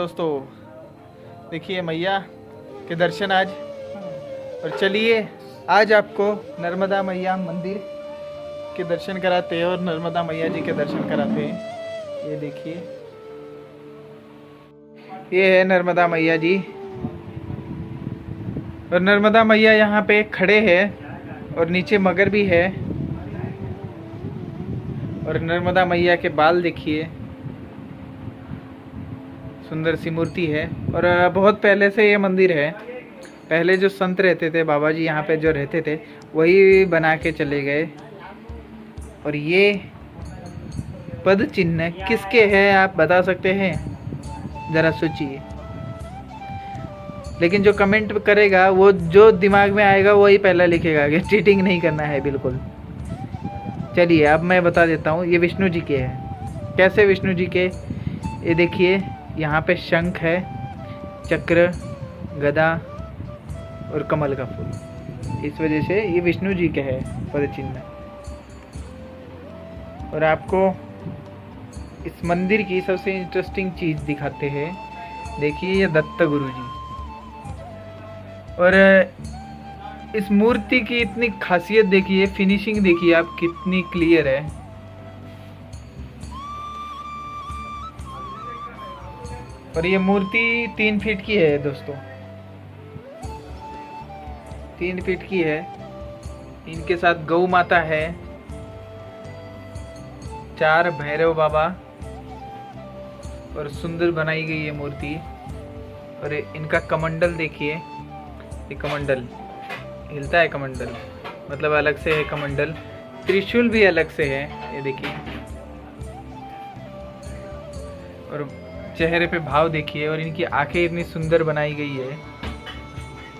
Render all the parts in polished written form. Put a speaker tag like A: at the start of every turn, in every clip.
A: दोस्तों, देखिए मैया के दर्शन आज। और चलिए आज आपको नर्मदा मैया मंदिर के दर्शन कराते हैं और नर्मदा मैया जी के दर्शन कराते हैं। ये देखिए, ये है नर्मदा मैया जी। और नर्मदा मैया यहाँ पे खड़े हैं और नीचे मगर भी है। और नर्मदा मैया के बाल देखिए, सुंदर सी मूर्ति है। और बहुत पहले से ये मंदिर है। पहले जो संत रहते थे, बाबा जी यहाँ पे जो रहते थे, वही बना के चले गए। और ये पद चिन्ह किसके हैं आप बता सकते हैं? जरा सोचिए। लेकिन जो कमेंट करेगा, वो जो दिमाग में आएगा वही पहला लिखेगा कि चीटिंग नहीं करना है बिल्कुल। चलिए अब मैं बता देता हूँ, ये विष्णु जी के हैं। कैसे विष्णु जी के? ये देखिए, यहाँ पे शंख है, चक्र, गदा और कमल का फूल। इस वजह से ये विष्णु जी के है पद चिन्ह। और आपको इस मंदिर की सबसे इंटरेस्टिंग चीज़ दिखाते हैं। देखिए, ये दत्त गुरु जी। और इस मूर्ति की इतनी खासियत देखिए, फिनिशिंग देखिए आप कितनी क्लियर है। और ये मूर्ति 3 फीट की है दोस्तों, 3 फीट की है। इनके साथ गौ माता है, 4 भैरव बाबा, और सुंदर बनाई गई है मूर्ति। और इनका कमंडल देखिए, ये कमंडल हिलता है, कमंडल मतलब अलग से है कमंडल। त्रिशूल भी अलग से है, ये देखिए। और चेहरे पे भाव देखिए, और इनकी आंखें इतनी सुंदर बनाई गई है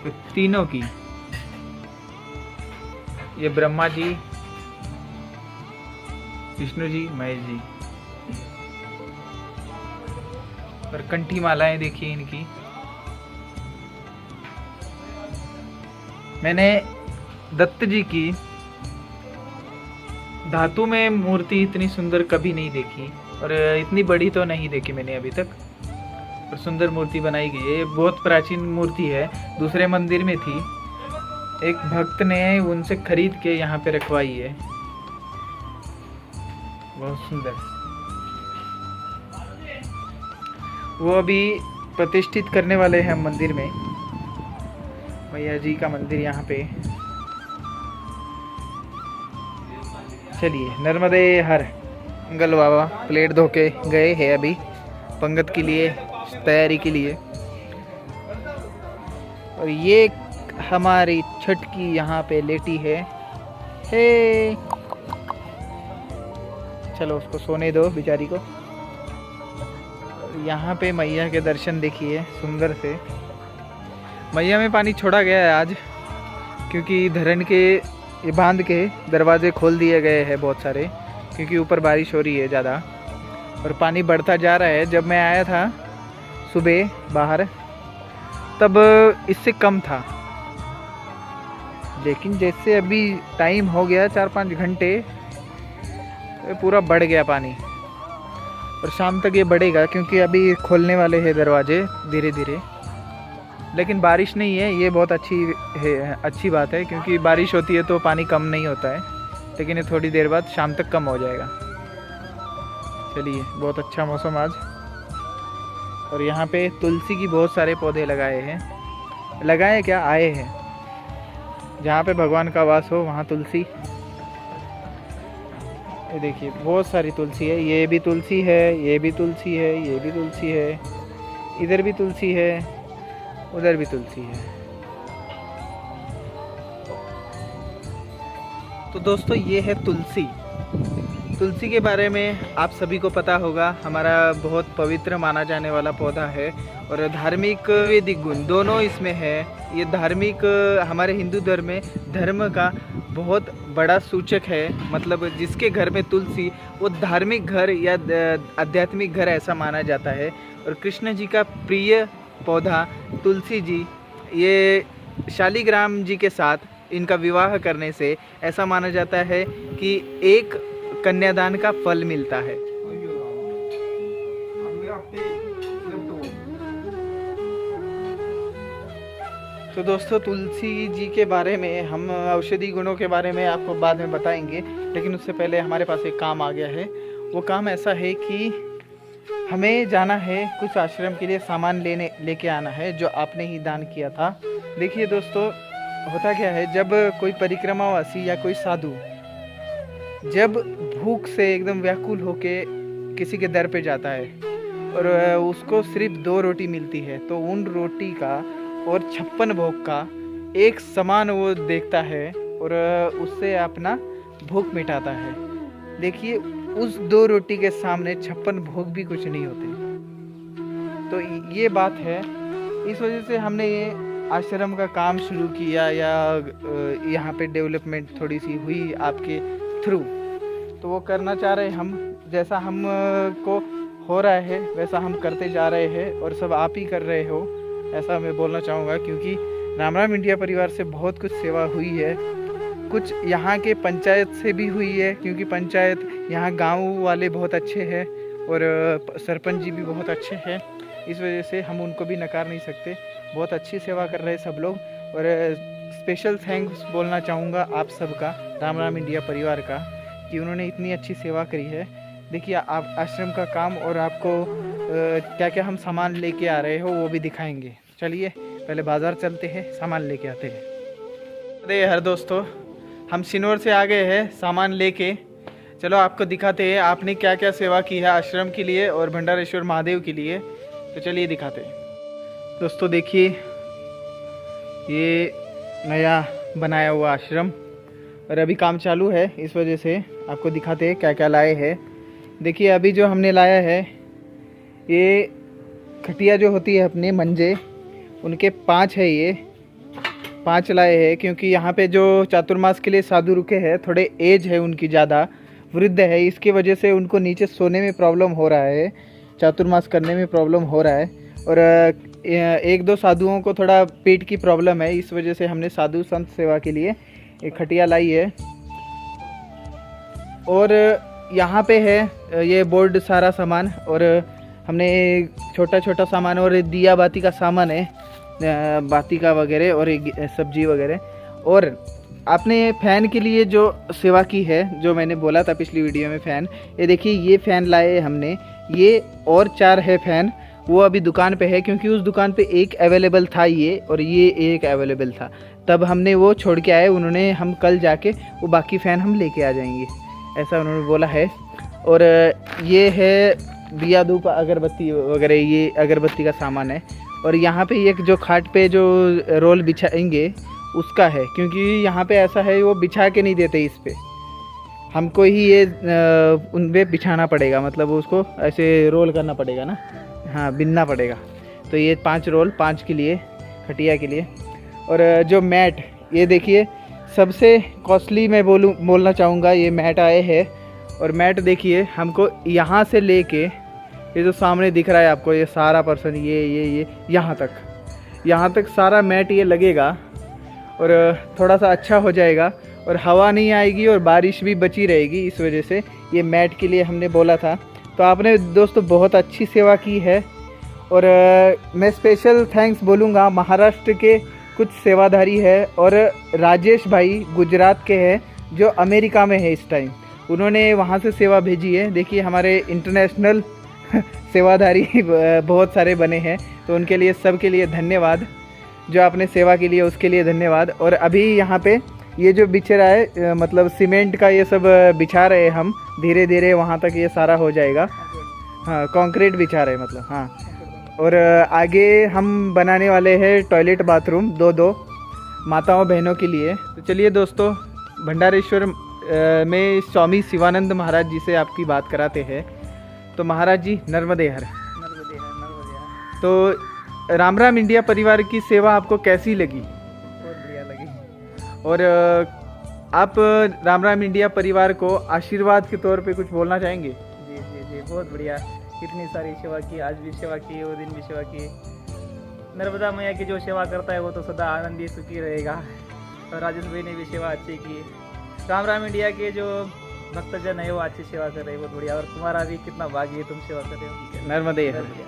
A: तो तीनों की। ये ब्रह्मा जी, विष्णु जी, महेश जी। और कंठी मालाएं देखिए इनकी। मैंने दत्त जी की धातु में मूर्ति इतनी सुंदर कभी नहीं देखी, और इतनी बड़ी तो नहीं देखी मैंने अभी तक। और सुंदर मूर्ति बनाई गई है। बहुत प्राचीन मूर्ति है, दूसरे मंदिर में थी। एक भक्त ने उनसे खरीद के यहाँ पे रखवाई है। बहुत सुंदर। वो अभी प्रतिष्ठित करने वाले हैं मंदिर में, मैया जी का मंदिर यहाँ पे। चलिए, नर्मदे हर मंगल बाबा प्लेट धो के गए हैं अभी पंगत के लिए, तैयारी के लिए। और ये हमारी छठ की यहाँ पे लेटी है। हे, चलो उसको सोने दो बेचारी को। यहाँ पे मैया के दर्शन देखिए सुंदर से। मैया में पानी छोड़ा गया है आज, क्योंकि धरण के ये बांध के दरवाजे खोल दिए गए हैं बहुत सारे, क्योंकि ऊपर बारिश हो रही है ज़्यादा और पानी बढ़ता जा रहा है। जब मैं आया था सुबह बाहर, तब इससे कम था, लेकिन जैसे अभी टाइम हो गया 4-5 घंटे, पूरा बढ़ गया पानी। और शाम तक ये बढ़ेगा, क्योंकि अभी खोलने वाले हैं दरवाजे धीरे धीरे। लेकिन बारिश नहीं है, ये बहुत अच्छी बात है, क्योंकि बारिश होती है तो पानी कम नहीं होता है। लेकिन ये थोड़ी देर बाद शाम तक कम हो जाएगा। चलिए, बहुत अच्छा मौसम आज। और यहाँ पे तुलसी की बहुत सारे पौधे लगाए हैं। लगाए क्या, आए हैं। जहाँ पे भगवान का वास हो वहाँ तुलसी। ये देखिए, बहुत सारी तुलसी है। ये भी तुलसी है, ये भी तुलसी है, ये भी तुलसी है, इधर भी तुलसी है, उधर भी तुलसी है। तो दोस्तों, ये है तुलसी। तुलसी के बारे में आप सभी को पता होगा, हमारा बहुत पवित्र माना जाने वाला पौधा है। और धार्मिक वैदिक गुण दोनों इसमें है। ये धार्मिक, हमारे हिंदू धर्म में धर्म का बहुत बड़ा सूचक है। मतलब जिसके घर में तुलसी, वो धार्मिक घर या आध्यात्मिक घर ऐसा माना जाता है। और कृष्ण जी का प्रिय पौधा तुलसी जी, ये शालिग्राम जी के साथ इनका विवाह करने से ऐसा माना जाता है कि एक कन्यादान का फल मिलता है। तो दोस्तों तुलसी जी के बारे में हम औषधि गुणों के बारे में आपको बाद में बताएंगे, लेकिन उससे पहले हमारे पास एक काम आ गया है। वो काम ऐसा है कि हमें जाना है कुछ आश्रम के लिए सामान लेके आना है जो आपने ही दान किया था। देखिए दोस्तों, होता क्या है, जब कोई परिक्रमावासी या कोई साधु जब भूख से एकदम व्याकुल होके किसी के दर पे जाता है और उसको सिर्फ 2 रोटी मिलती है, तो उन रोटी का और 56 भोग का एक समान वो देखता है और उससे अपना भूख मिटाता है। देखिए, उस 2 रोटी के सामने 56 भोग भी कुछ नहीं होते। तो ये बात है, इस वजह से हमने ये आश्रम का काम शुरू किया, या यहाँ पे डेवलपमेंट थोड़ी सी हुई आपके थ्रू। तो वो करना चाह रहे हम, जैसा हम को हो रहा है वैसा हम करते जा रहे हैं, और सब आप ही कर रहे हो ऐसा मैं बोलना चाहूँगा, क्योंकि राम राम इंडिया परिवार से बहुत कुछ सेवा हुई है। कुछ यहाँ के पंचायत से भी हुई है, क्योंकि पंचायत यहाँ गांव वाले बहुत अच्छे हैं और सरपंच जी भी बहुत अच्छे हैं। इस वजह से हम उनको भी नकार नहीं सकते। बहुत अच्छी सेवा कर रहे हैं सब लोग, और स्पेशल थैंक्स बोलना चाहूँगा आप सबका, राम राम इंडिया परिवार का, कि उन्होंने इतनी अच्छी सेवा करी है। देखिए, आप आश्रम का काम और आपको क्या क्या हम सामान लेके आ रहे हो वो भी दिखाएंगे। चलिए पहले बाज़ार चलते हैं, सामान लेके आते हैं। अरे हर दोस्तों, हम सिनोर से आ गए हैं सामान लेके। चलो आपको दिखाते हैं आपने क्या क्या सेवा की है आश्रम के लिए और भंडारेश्वर महादेव के लिए। तो चलिए दिखाते हैं। दोस्तों देखिए, ये नया बनाया हुआ आश्रम और अभी काम चालू है, इस वजह से आपको दिखाते हैं क्या क्या लाए हैं। देखिए, अभी जो हमने लाया है, ये खटिया जो होती है अपने मंजे, उनके 5 है, ये 5 लाए हैं, क्योंकि यहाँ पे जो चातुर्मास के लिए साधु रुके हैं, थोड़े एज है उनकी, ज़्यादा वृद्ध है, इसकी वजह से उनको नीचे सोने में प्रॉब्लम हो रहा है, चातुर्मास करने में प्रॉब्लम हो रहा है, और 1-2 साधुओं को थोड़ा पेट की प्रॉब्लम है। इस वजह से हमने साधु संत सेवा के लिए एक खटिया लाई है। और यहाँ पे है ये बोर्ड सारा सामान, और हमने छोटा छोटा सामान और दिया बाती का सामान है, बाती का वगैरह और सब्जी वगैरह। और आपने फ़ैन के लिए जो सेवा की है, जो मैंने बोला था पिछली वीडियो में, फ़ैन, ये देखिए ये फ़ैन लाए हमने, ये और 4 है फ़ैन, वो अभी दुकान पे है, क्योंकि उस दुकान पे एक अवेलेबल था ये, और ये एक अवेलेबल था, तब हमने वो छोड़ के आए। उन्होंने हम कल जाके वो बाकी फ़ैन हम लेके आ जाएंगे, ऐसा उन्होंने बोला है। और ये है दिया धूप अगरबत्ती वगैरह, ये अगरबत्ती का सामान है। और यहाँ पे एक जो खाट पे जो रोल बिछाएंगे उसका है, क्योंकि यहाँ पे ऐसा है वो बिछा के नहीं देते, इस पे हमको ही ये उन पे बिछाना पड़ेगा, मतलब उसको ऐसे रोल करना पड़ेगा ना, हाँ बिनना पड़ेगा। तो ये 5 रोल, 5 के लिए, खटिया के लिए। और जो मैट, ये देखिए सबसे कॉस्टली मैं बोलना चाहूँगा, ये मैट आए हैं। और मैट देखिए, हमको यहाँ से लेके ये जो सामने दिख रहा है आपको, ये सारा पर्सन, ये यहाँ तक सारा मैट ये लगेगा, और थोड़ा सा अच्छा हो जाएगा, और हवा नहीं आएगी और बारिश भी बची रहेगी। इस वजह से ये मैट के लिए हमने बोला था। तो आपने दोस्तों बहुत अच्छी सेवा की है, और मैं स्पेशल थैंक्स बोलूँगा महाराष्ट्र के कुछ सेवाधारी है, और राजेश भाई गुजरात के हैं जो अमेरिका में है इस टाइम, उन्होंने वहाँ से सेवा भेजी है। देखिए हमारे इंटरनेशनल सेवाधारी बहुत सारे बने हैं, तो उनके लिए, सबके लिए धन्यवाद, जो आपने सेवा के लिए उसके लिए धन्यवाद। और अभी यहाँ पे ये जो बिछ रहा है, मतलब सीमेंट का ये सब बिछा रहे हैं हम, धीरे धीरे वहाँ तक ये सारा हो जाएगा। हाँ, कंक्रीट बिछा रहे हैं मतलब, हाँ। और आगे हम बनाने वाले हैं टॉयलेट बाथरूम 2-2 माताओं बहनों के लिए। तो चलिए दोस्तों, भंडारेश्वर में स्वामी शिवानंद महाराज जी से आपकी बात कराते हैं। तो महाराज जी, नर्मदे हर। तो राम राम इंडिया परिवार की सेवा आपको कैसी लगी?
B: बहुत बढ़िया लगी।
A: और आप राम राम इंडिया परिवार को आशीर्वाद के तौर पे कुछ बोलना चाहेंगे?
B: जी जी जी, बहुत बढ़िया, इतनी सारी सेवा की, आज भी सेवा की, वो दिन भी सेवा की। नर्मदा मैया की जो सेवा करता है वो तो सदा आनंदी सुखी रहेगा। और राजेश भाई ने भी सेवा अच्छी की। राम राम इंडिया के जो भक्तजन है वो अच्छी सेवा कर रहे हैं, बहुत बढ़िया। और तुम्हारा भी कितना भाग्य है, तुम सेवा कर रहे हो।
A: नर्मदे।
B: नर्मदे।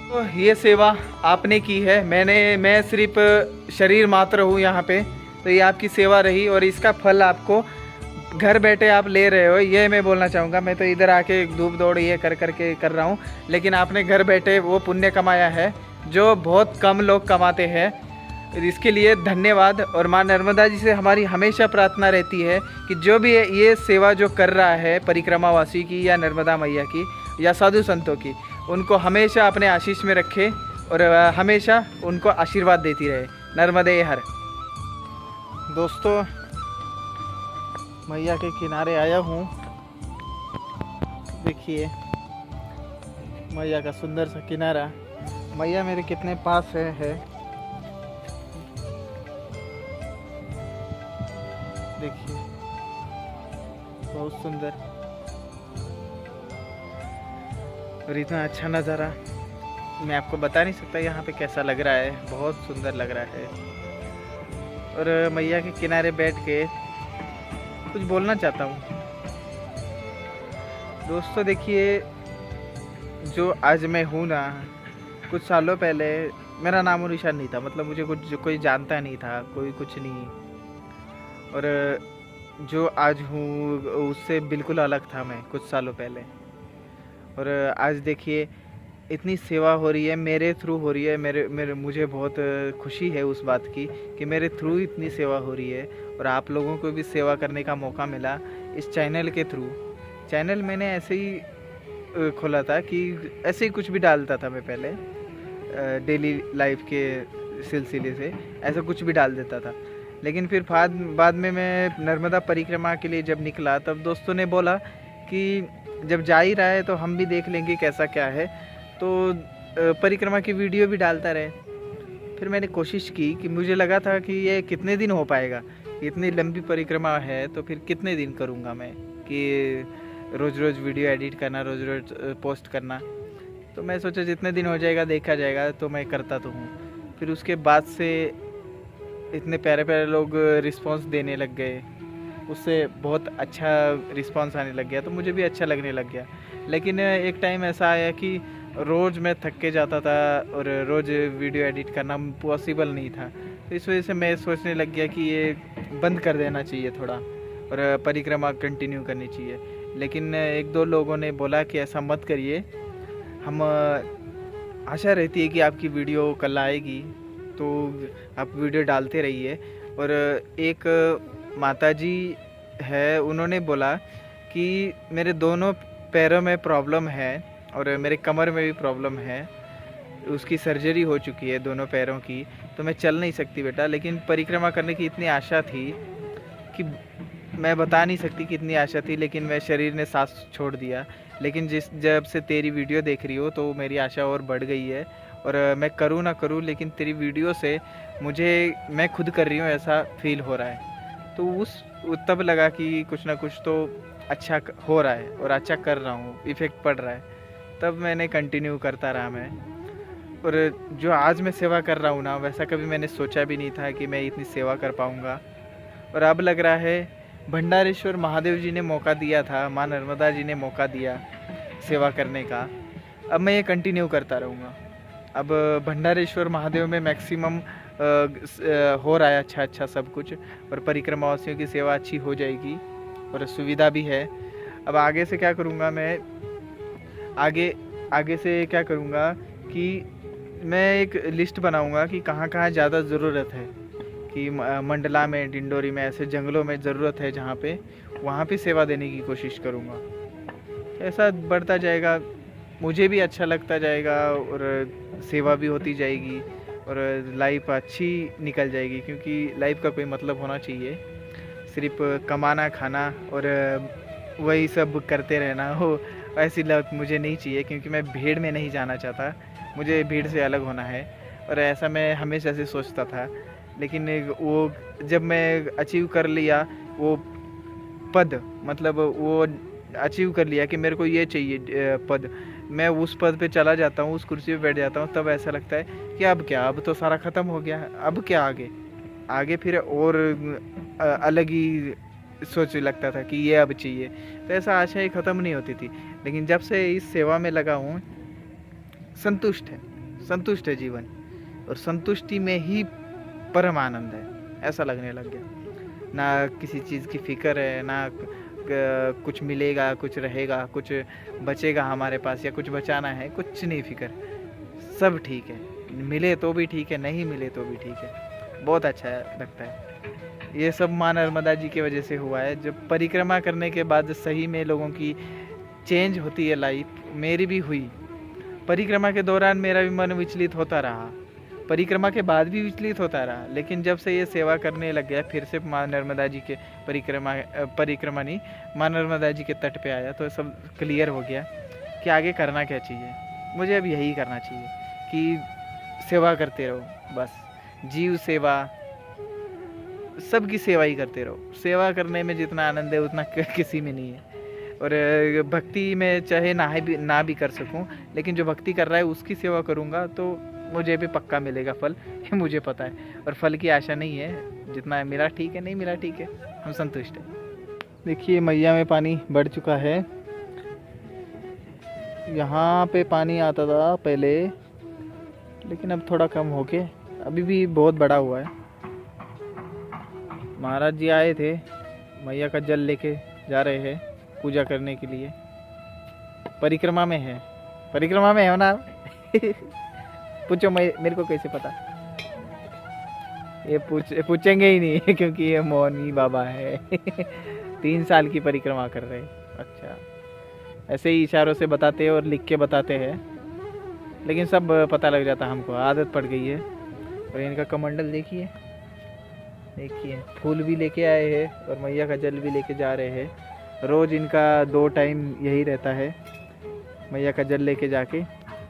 A: तो ये सेवा आपने की है, मैं सिर्फ शरीर मात्र हूँ यहाँ पे, तो ये आपकी सेवा रही और इसका फल आपको घर बैठे आप ले रहे हो, ये मैं बोलना चाहूँगा। मैं तो इधर आके धूप दौड़ ये कर करके कर रहा हूँ, लेकिन आपने घर बैठे वो पुण्य कमाया है जो बहुत कम लोग कमाते हैं। इसके लिए धन्यवाद। और माँ नर्मदा जी से हमारी हमेशा प्रार्थना रहती है कि जो भी ये सेवा जो कर रहा है परिक्रमावासी की या नर्मदा मैया की या साधु संतों की, उनको हमेशा अपने आशीष में रखे और हमेशा उनको आशीर्वाद देती रहे। नर्मदे हर। दोस्तों, मैया के किनारे आया हूँ, देखिए मैया का सुंदर सा किनारा। मैया मेरे कितने पास है। देखिए बहुत सुंदर और इतना अच्छा नज़ारा मैं आपको बता नहीं सकता यहाँ पे कैसा लग रहा है, बहुत सुंदर लग रहा है। और मैया के किनारे बैठ के कुछ बोलना चाहता हूँ। दोस्तों देखिए, जो आज मैं हूँ ना, कुछ सालों पहले मेरा नाम और निशान नहीं था, मतलब मुझे कोई जानता नहीं था, कोई कुछ नहीं। और जो आज हूँ उससे बिल्कुल अलग था मैं कुछ सालों पहले। और आज देखिए इतनी सेवा हो रही है, मेरे थ्रू हो रही है। मेरे मुझे बहुत खुशी है उस बात की कि मेरे थ्रू इतनी सेवा हो रही है और आप लोगों को भी सेवा करने का मौका मिला इस चैनल के थ्रू। चैनल मैंने ऐसे ही खोला था कि ऐसे ही कुछ भी डालता था मैं पहले, डेली लाइफ के सिलसिले से ऐसा कुछ भी डाल देता था। लेकिन फिर बाद में मैं नर्मदा परिक्रमा के लिए जब निकला, तब दोस्तों ने बोला कि जब जा ही रहा है तो हम भी देख लेंगे कैसा क्या है, तो परिक्रमा की वीडियो भी डालता रहे। फिर मैंने कोशिश की कि मुझे लगा था कि ये कितने दिन हो पाएगा, इतनी लंबी परिक्रमा है तो फिर कितने दिन करूँगा मैं कि रोज़ रोज़ वीडियो एडिट करना, रोज़ रोज़ पोस्ट करना। तो मैं सोचा जितने दिन हो जाएगा देखा जाएगा, तो मैं करता तो हूँ। फिर उसके बाद से इतने प्यारे प्यारे लोग रिस्पांस देने लग गए, उससे बहुत अच्छा रिस्पांस आने लग गया, तो मुझे भी अच्छा लगने लग गया। लेकिन एक टाइम ऐसा आया कि रोज़ मैं थक के जाता था और रोज़ वीडियो एडिट करना पॉसिबल नहीं था। तो इस वजह से मैं सोचने लग गया कि ये बंद कर देना चाहिए थोड़ा और परिक्रमा कंटिन्यू करनी चाहिए। लेकिन एक दो लोगों ने बोला कि ऐसा मत करिए, हम आशा रहती है कि आपकी वीडियो कल आएगी तो आप वीडियो डालते रहिए। और एक माताजी है, उन्होंने बोला कि मेरे दोनों पैरों में प्रॉब्लम है और मेरे कमर में भी प्रॉब्लम है, उसकी सर्जरी हो चुकी है दोनों पैरों की, तो मैं चल नहीं सकती बेटा। लेकिन परिक्रमा करने की इतनी आशा थी कि मैं बता नहीं सकती कितनी आशा थी, लेकिन मैं शरीर ने साथ छोड़ दिया। लेकिन जब से तेरी वीडियो देख रही हो तो मेरी आशा और बढ़ गई है और मैं करूँ ना करूँ, लेकिन तेरी वीडियो से मैं खुद कर रही हूँ ऐसा फील हो रहा है। तो तब लगा कि कुछ ना कुछ तो अच्छा हो रहा है और अच्छा कर रहा हूँ, इफ़ेक्ट पड़ रहा है। तब मैंने कंटिन्यू करता रहा मैं। और जो आज मैं सेवा कर रहा हूँ ना, वैसा कभी मैंने सोचा भी नहीं था कि मैं इतनी सेवा कर पाऊँगा। और अब लग रहा है भंडारेश्वर महादेव जी ने मौका दिया था, माँ नर्मदा जी ने मौका दिया सेवा करने का, अब मैं ये कंटिन्यू करता रहूँगा। अब भंडारेश्वर महादेव में मैक्सिमम हो रहा है अच्छा सब कुछ, और परिक्रमावासियों की सेवा अच्छी हो जाएगी और सुविधा भी है। अब आगे से क्या करूँगा मैं, आगे से क्या करूँगा कि मैं एक लिस्ट बनाऊँगा कि कहाँ कहाँ ज़्यादा ज़रूरत है, कि मंडला में, डिंडोरी में, ऐसे जंगलों में ज़रूरत है जहाँ पे, वहाँ पे सेवा देने की कोशिश करूँगा। ऐसा बढ़ता जाएगा, मुझे भी अच्छा लगता जाएगा और सेवा भी होती जाएगी और लाइफ अच्छी निकल जाएगी। क्योंकि लाइफ का कोई मतलब होना चाहिए, सिर्फ कमाना खाना और वही सब करते रहना हो, ऐसी लाइफ मुझे नहीं चाहिए। क्योंकि मैं भीड़ में नहीं जाना चाहता, मुझे भीड़ से अलग होना है। और ऐसा मैं हमेशा से सोचता था, लेकिन वो जब मैं अचीव कर लिया वो पद, मतलब वो अचीव कर लिया कि मेरे को ये चाहिए पद, मैं उस पद पे चला जाता हूँ, उस कुर्सी पे बैठ जाता हूँ, तब ऐसा लगता है कि अब क्या, अब तो सारा ख़त्म हो गया, अब क्या आगे फिर और अलग ही सोच लगता था कि ये अब चाहिए। तो ऐसा आशा ही ख़त्म नहीं होती थी। लेकिन जब से इस सेवा में लगा हूँ, संतुष्ट है, संतुष्ट है जीवन, और संतुष्टि में ही परम आनंद है, ऐसा लगने लग गया। ना किसी चीज़ की फिक्र है, ना कुछ मिलेगा, कुछ रहेगा, कुछ बचेगा हमारे पास या कुछ बचाना है, कुछ नहीं फिक्र, सब ठीक है। मिले तो भी ठीक है, नहीं मिले तो भी ठीक है। बहुत अच्छा लगता है। ये सब माँ नर्मदा जी की वजह से हुआ है। जब परिक्रमा करने के बाद सही में लोगों की चेंज होती है लाइफ, मेरी भी हुई। परिक्रमा के दौरान मेरा भी मन विचलित होता रहा, परिक्रमा के बाद भी विचलित होता रहा, लेकिन जब से ये सेवा करने लग गया, फिर से माँ नर्मदा जी के परिक्रमा नहीं, माँ नर्मदा जी के तट पे आया, तो सब क्लियर हो गया कि आगे करना क्या चाहिए। मुझे अब यही करना चाहिए कि सेवा करते रहो, बस जीव सेवा, सबकी सेवा ही करते रहो। सेवा करने में जितना आनंद है उतना किसी में नहीं है। और भक्ति में चाहे ना भी कर सकूं, लेकिन जो भक्ति कर रहा है उसकी सेवा करूंगा तो मुझे भी पक्का मिलेगा फल, ये मुझे पता है। और फल की आशा नहीं है, जितना मिला ठीक है, नहीं मिला ठीक है, हम संतुष्ट हैं। देखिए मैया में पानी बढ़ चुका है। यहाँ पे पानी आता था पहले, लेकिन अब थोड़ा कम हो के अभी भी बहुत बड़ा हुआ है। महाराज जी आए थे, मैया का जल लेके जा रहे हैं पूजा करने के लिए। परिक्रमा में है, परिक्रमा में हो ना पूछो, मेरे को कैसे पता? ये पूछेंगे ही नहीं क्योंकि ये मौनी बाबा है 3 साल की परिक्रमा कर रहे हैं। अच्छा, ऐसे ही इशारों से बताते हैं और लिख के बताते हैं, लेकिन सब पता लग जाता, हमको आदत पड़ गई है। और इनका कमंडल देखिए, देखिए फूल भी लेके आए हैं और मैया का जल भी लेके जा रहे हैं। रोज़ इनका 2 टाइम यही रहता है, मैया का जल लेके जाके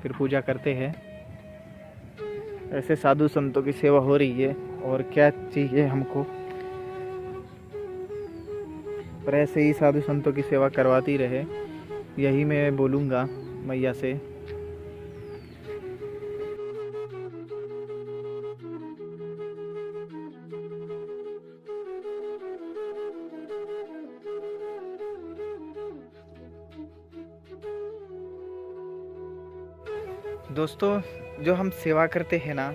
A: फिर पूजा करते हैं। ऐसे साधु संतों की सेवा हो रही है, और क्या चाहिए हमको। पर ऐसे ही साधु संतों की सेवा करवाती रहे, यही मैं बोलूँगा मैया से। दोस्तों, जो हम सेवा करते हैं ना,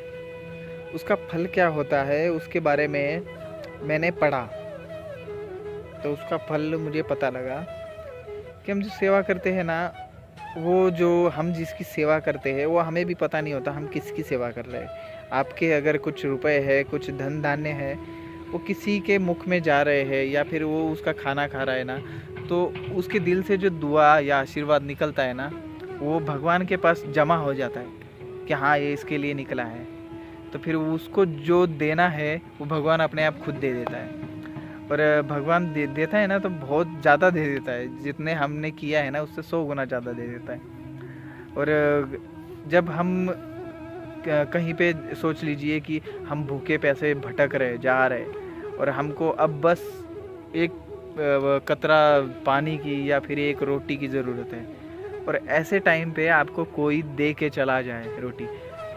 A: उसका फल क्या होता है उसके बारे में मैंने पढ़ा, तो उसका फल मुझे पता लगा कि हम जो सेवा करते हैं ना, वो जो हम जिसकी सेवा करते हैं वो हमें भी पता नहीं होता हम किसकी सेवा कर रहे हैं। आपके अगर कुछ रुपए है, कुछ धन धान्य है, वो किसी के मुख में जा रहे हैं या फिर वो उसका खाना खा रहा है ना, तो उसके दिल से जो दुआ या आशीर्वाद निकलता है ना, वो भगवान के पास जमा हो जाता है कि हाँ ये इसके लिए निकला है। तो फिर उसको जो देना है वो भगवान अपने आप खुद दे देता है। और भगवान देता है ना तो बहुत ज़्यादा दे देता है, जितने हमने किया है ना उससे 100 गुना ज़्यादा दे देता है। और जब हम कहीं पे सोच लीजिए कि हम भूखे पैसे भटक रहे जा रहे, और हमको अब बस एक कतरा पानी की या फिर एक रोटी की ज़रूरत है, और ऐसे टाइम पे आपको कोई दे के चला जाए रोटी,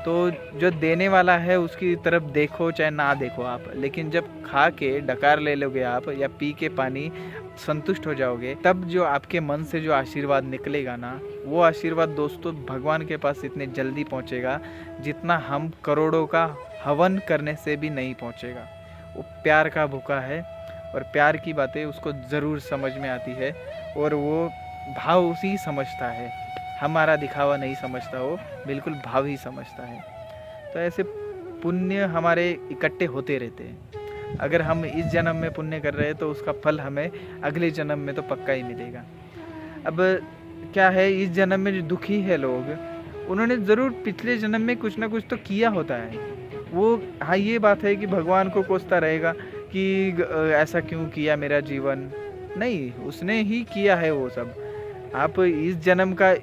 A: तो जो देने वाला है उसकी तरफ देखो चाहे ना देखो आप, लेकिन जब खा के डकार ले लोगे आप या पी के पानी संतुष्ट हो जाओगे, तब जो आपके मन से जो आशीर्वाद निकलेगा ना, वो आशीर्वाद दोस्तों भगवान के पास इतने जल्दी पहुंचेगा जितना हम करोड़ों का हवन करने से भी नहीं पहुंचेगा। वो प्यार का भूखा है, और प्यार की बातें उसको ज़रूर समझ में आती है, और वो भाव उसी समझता है, हमारा दिखावा नहीं समझता, वो बिल्कुल भाव ही समझता है। तो ऐसे पुण्य हमारे इकट्ठे होते रहते हैं। अगर हम इस जन्म में पुण्य कर रहे हैं तो उसका फल हमें अगले जन्म में तो पक्का ही मिलेगा। अब क्या है, इस जन्म में जो दुखी है लोग, उन्होंने ज़रूर पिछले जन्म में कुछ ना कुछ तो किया होता है। वो हाँ, ये बात है कि भगवान को कोसता रहेगा कि ऐसा क्यों किया मेरा जीवन, नहीं, उसने ही किया है वो सब। आप इस जन्म का,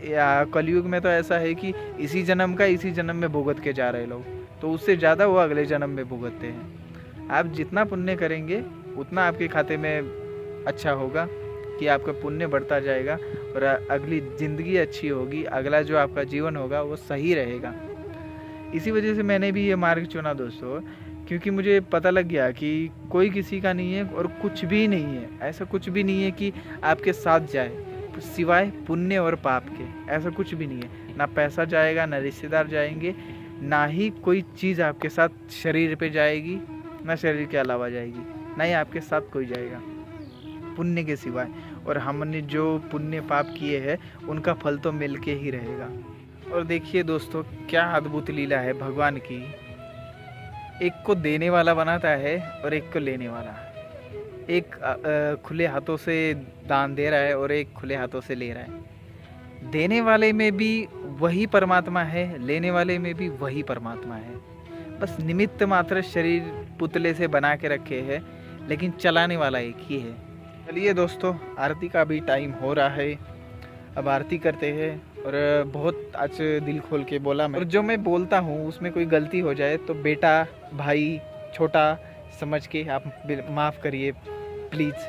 A: कलयुग में तो ऐसा है कि इसी जन्म का इसी जन्म में भुगत के जा रहे लोग, तो उससे ज़्यादा वो अगले जन्म में भुगतते हैं। आप जितना पुण्य करेंगे उतना आपके खाते में अच्छा होगा कि आपका पुण्य बढ़ता जाएगा, और अगली ज़िंदगी अच्छी होगी, अगला जो आपका जीवन होगा वो सही रहेगा। इसी वजह से मैंने भी ये मार्ग चुना दोस्तों, क्योंकि मुझे पता लग गया कि कोई किसी का नहीं है और कुछ भी नहीं है, ऐसा कुछ भी नहीं है कि आपके साथ जाए सिवाय पुण्य और पाप के, ऐसा कुछ भी नहीं है। ना पैसा जाएगा, ना रिश्तेदार जाएंगे, ना ही कोई चीज़ आपके साथ शरीर पे जाएगी, ना शरीर के अलावा जाएगी, ना ही आपके साथ कोई जाएगा पुण्य के सिवाय। और हमने जो पुण्य पाप किए हैं उनका फल तो मिल के ही रहेगा। और देखिए दोस्तों, क्या अद्भुत लीला है भगवान की। एक को देने वाला बनाता है और एक को लेने वाला। एक खुले हाथों से दान दे रहा है और एक खुले हाथों से ले रहा है। देने वाले में भी वही परमात्मा है, लेने वाले में भी वही परमात्मा है। बस निमित्त मात्र शरीर पुतले से बना के रखे हैं, लेकिन चलाने वाला एक ही है। चलिए दोस्तों, आरती का भी टाइम हो रहा है, अब आरती करते हैं। और बहुत आज दिल खोल के बोला मैं, और जो मैं बोलता हूँ उसमें कोई गलती हो जाए तो बेटा, भाई, छोटा समझ के आप माफ़ करिए प्लीज़,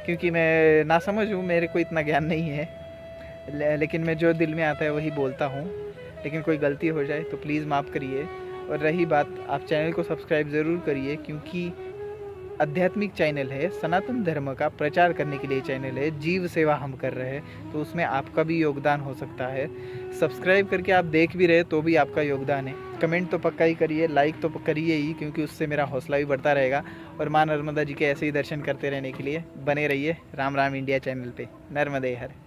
A: क्योंकि मैं ना समझ हूँ, मेरे को इतना ज्ञान नहीं है, लेकिन मैं जो दिल में आता है वही बोलता हूँ। लेकिन कोई गलती हो जाए तो प्लीज़ माफ़ करिए। और रही बात, आप चैनल को सब्सक्राइब ज़रूर करिए, क्योंकि आध्यात्मिक चैनल है, सनातन धर्म का प्रचार करने के लिए चैनल है, जीव सेवा हम कर रहे हैं, तो उसमें आपका भी योगदान हो सकता है। सब्सक्राइब करके आप देख भी रहे तो भी आपका योगदान है। कमेंट तो पक्का ही करिए, लाइक तो करिए ही, क्योंकि उससे मेरा हौसला भी बढ़ता रहेगा। और माँ नर्मदा जी के ऐसे ही दर्शन करते रहने के लिए बने रहिए राम राम इंडिया चैनल पे। नर्मदे हर।